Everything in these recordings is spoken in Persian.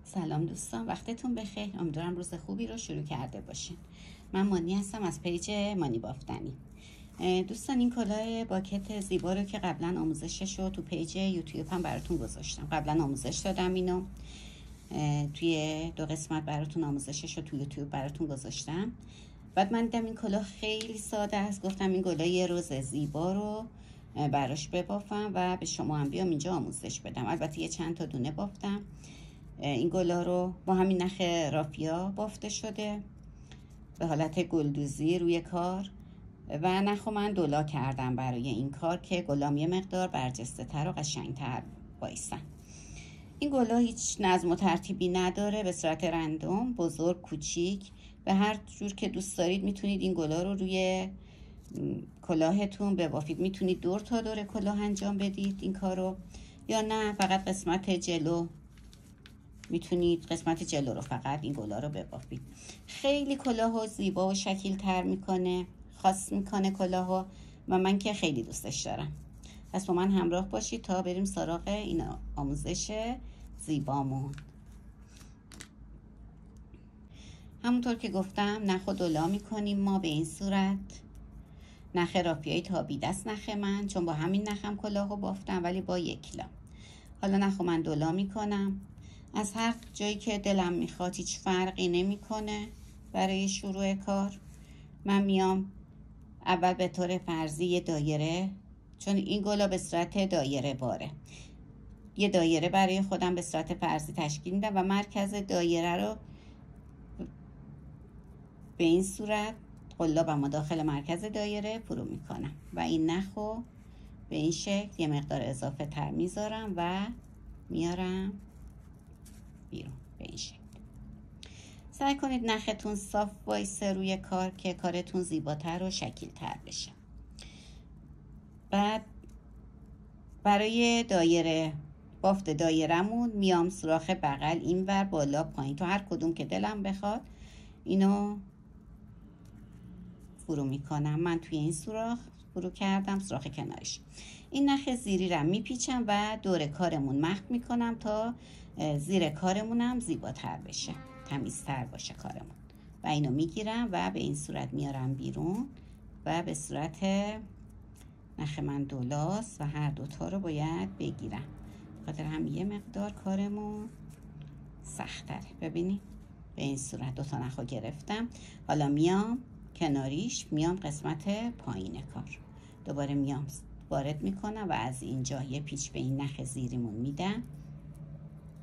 سلام دوستان، وقتتون بخیر. امیدوارم روز خوبی رو شروع کرده باشین. من مانی هستم از پیج مانی بافتنی. دوستان این کلاه باکت زیبا رو که قبلا آموزشش رو تو پیج یوتیوب هم براتون گذاشتم. قبلا آموزش دادم اینو توی 2 قسمت براتون آموزشش رو تو یوتیوب براتون گذاشتم. بعد من دیدم این کلاه خیلی ساده است، گفتم این کلاه یه روز زیبا رو براش ببافم و به شما هم بیام اینجا آموزش بدم. البته یه چند تا دونه بافتم. این گلا رو با همین نخ رافیا بافته شده به حالت گلدوزی روی کار و نخو من دولا کردم برای این کار که گلام یه مقدار برجسته تر و قشنگ تر بایستن. این گلا هیچ نظم و ترتیبی نداره، به صورت رندوم، بزرگ، کوچیک، به هر جور که دوست دارید میتونید این گلا رو روی کلاهتون ببافید. میتونید دور تا دور کلاه انجام بدید این کارو، یا نه فقط قسمت جلو، میتونید قسمت جلو رو فقط این گلا رو ببافید. خیلی کلاهو زیبا و شکیل تر میکنه، خاص میکنه کلاهو و من که خیلی دوستش دارم. پس با من همراه باشید تا بریم سراغ این آموزش زیبامون. همونطور که گفتم نخ و دولا میکنیم ما به این صورت. نخ رافیایی تابیده است نخ من، چون با همین نخم کلاهو بافتم ولی با 1 لا. حالا نخو من دولا میکنم از هر جایی که دلم میخواد، هیچ فرقی نمیکنه. برای شروع کار من میام اول به طور فرضی یه دایره، چون این گلا به صورت دایره باره، یه دایره برای خودم به صورت فرضی تشکیل میدم و مرکز دایره رو به این صورت قلابم داخل مرکز دایره فرو میکنم و این نخو به این شکل یه مقدار اضافه تر میذارم و میارم بیرون به این شکل. سعی کنید نختون صاف وایسه روی کار که کارتون زیباتر و شکیلتر بشه. بعد برای دایره بافت دایرمون میام سوراخ بغل، اینور، بالا، پایین، تو هر کدوم که دلم بخواد اینو فرو میکنم. من توی این سوراخ فرو کردم، سوراخ کنارش. این نخ زیری رو میپیچم و دور کارمون مخف میکنم تا زیر کارمونم زیباتر بشه، تمیزتر باشه کارمون. و اینو میگیرم و به این صورت میارم بیرون و به صورت نخ من دولاست و هر دوتا رو باید بگیرم، خاطر هم یه مقدار کارمون سخت‌تره. ببینید به این صورت 2 تا نخو گرفتم. حالا میام کناریش، میام قسمت پایین کار، دوباره میام وارد میکنم و از اینجا یه پیچ به این نخ زیریمون میدم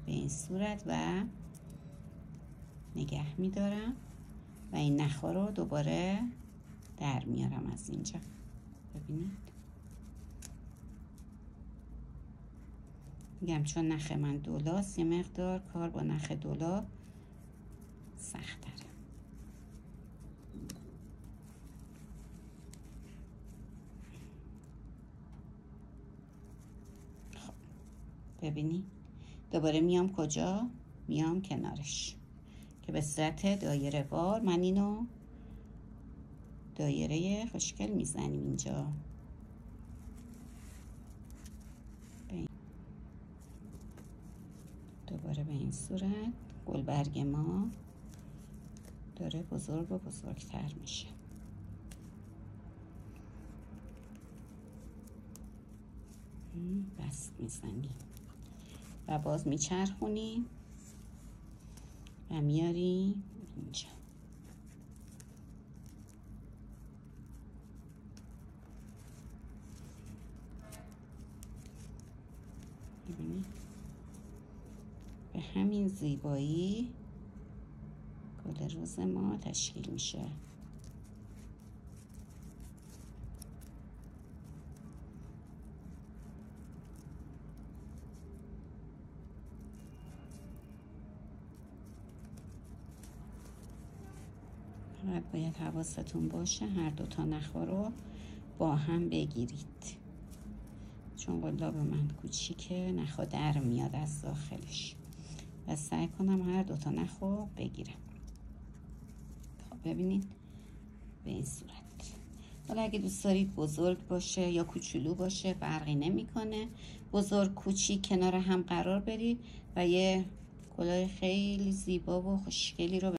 به این صورت و نگه میدارم و این نخا رو دوباره در میارم از اینجا. ببینید میگم چون نخ من دولاست یه مقدار کار با نخ دولا سخت تره. خب ببینید دوباره میام کجا؟ میام کنارش که به صورت دایره وار من اینو دایره خوشگل میزنیم اینجا. دوباره به این صورت گلبرگ ما داره بزرگ و بزرگتر میشه. بست میزنیم و باز میچرخونیم و میاریم اینجا. ببینید به همین زیبایی گل روز ما تشکیل میشه. باید حواستون باشه هر 2 تا نخا رو با هم بگیرید، چون قلاب من کوچیکه، نخا در میاد از داخلش و سعی کنم هر 2 تا نخو بگیرم. خب ببینید به این صورت. حالا اگه دوست دارید بزرگ باشه یا کوچولو باشه فرقی نمیکنه، بزرگ کوچیک کنار هم قرار برید و یه کلاه خیلی زیبا و خوشگلی رو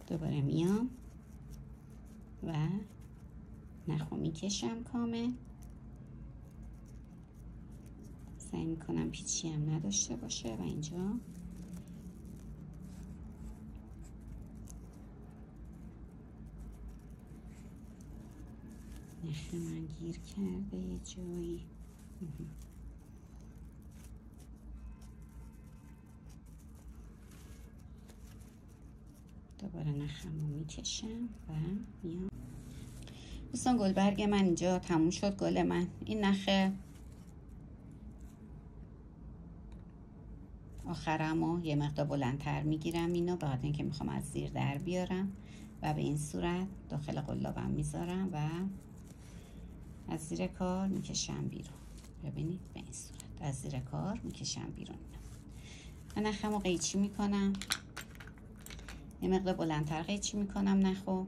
دوباره میام و نخو میکشم کامل. سعی میکنم پیچی هم نداشته باشه و اینجا نخ من گیر کرده یه جایی. دوباره نخم رو میکشم و میام. دوستان گلبرگ من اینجا تموم شد. گل من این نخ آخرمو یه مقدار بلندتر میگیرم اینو، به خاطر اینکه میخوام از زیر در بیارم و به این صورت داخل قلابم میذارم و از زیر کار میکشم بیرون. ببینید به این صورت از زیر کار میکشم بیرون. من نخمو قیچی میکنم، یه مقدار بلندتر قیچی میکنم نخو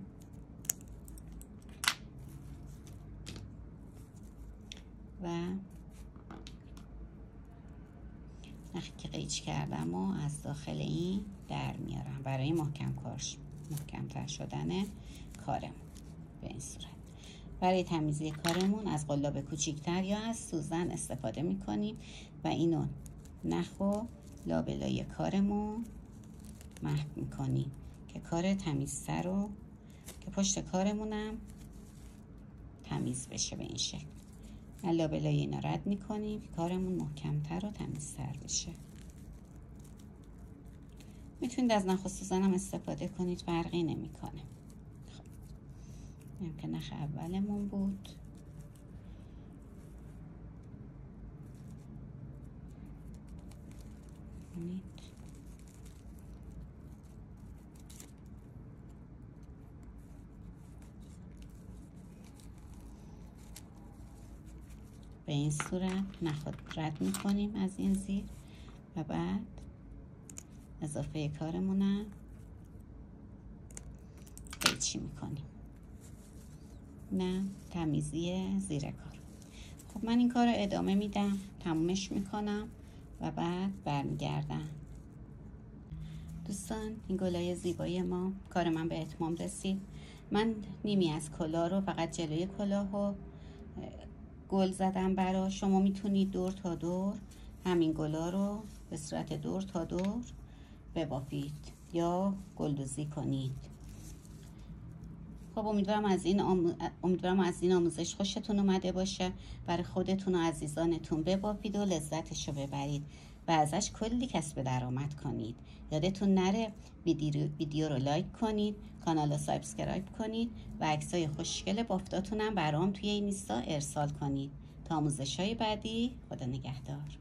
و نخی که قیچی کردم و از داخل این در میارم برای محکمتر شدن کارمون. به این صورت برای تمیزی کارمون از قلاب کوچیکتر یا از سوزن استفاده میکنیم و اینو نخو لابلای کارمون محو میکنیم که کار تمیزتر رو که پشت کارمونم تمیز بشه. به این شکل لابلای اینا رد میکنیم که کارمون محکمتر و تمیزتر بشه. میتونید از نخ و سوزن هم استفاده کنید، فرقی نمیکنه. خب این که نخ اولمون بود. به این صورت نخ رد میکنیم از این زیر و بعد اضافه کارمونم قیچی میکنیم. نه تمیزی زیر کار. خب من این کار رو ادامه میدم، تمومش میکنم و بعد برمیگردم. دوستان این گلای زیبای ما، کار من به اتمام رسید. من نیمی از کلاه رو فقط جلوی کلاه رو گل زدم برا. شما میتونید دور تا دور همین گلا رو به صورت دور تا دور ببافید یا گلدوزی کنید. خب امیدوارم از این آموزش خوشتون اومده باشه. برای خودتون و عزیزانتون ببافید و لذتش رو ببرید و ازش کلی کسب درآمد کنید. یادتون نره ویدیو رو لایک کنید، کانال رو سابسکرایب کنید و عکسای خوشگل بافتاتون هم برام توی این اینستا ارسال کنید. تا آموزش‌های بعدی، خدا نگهدار.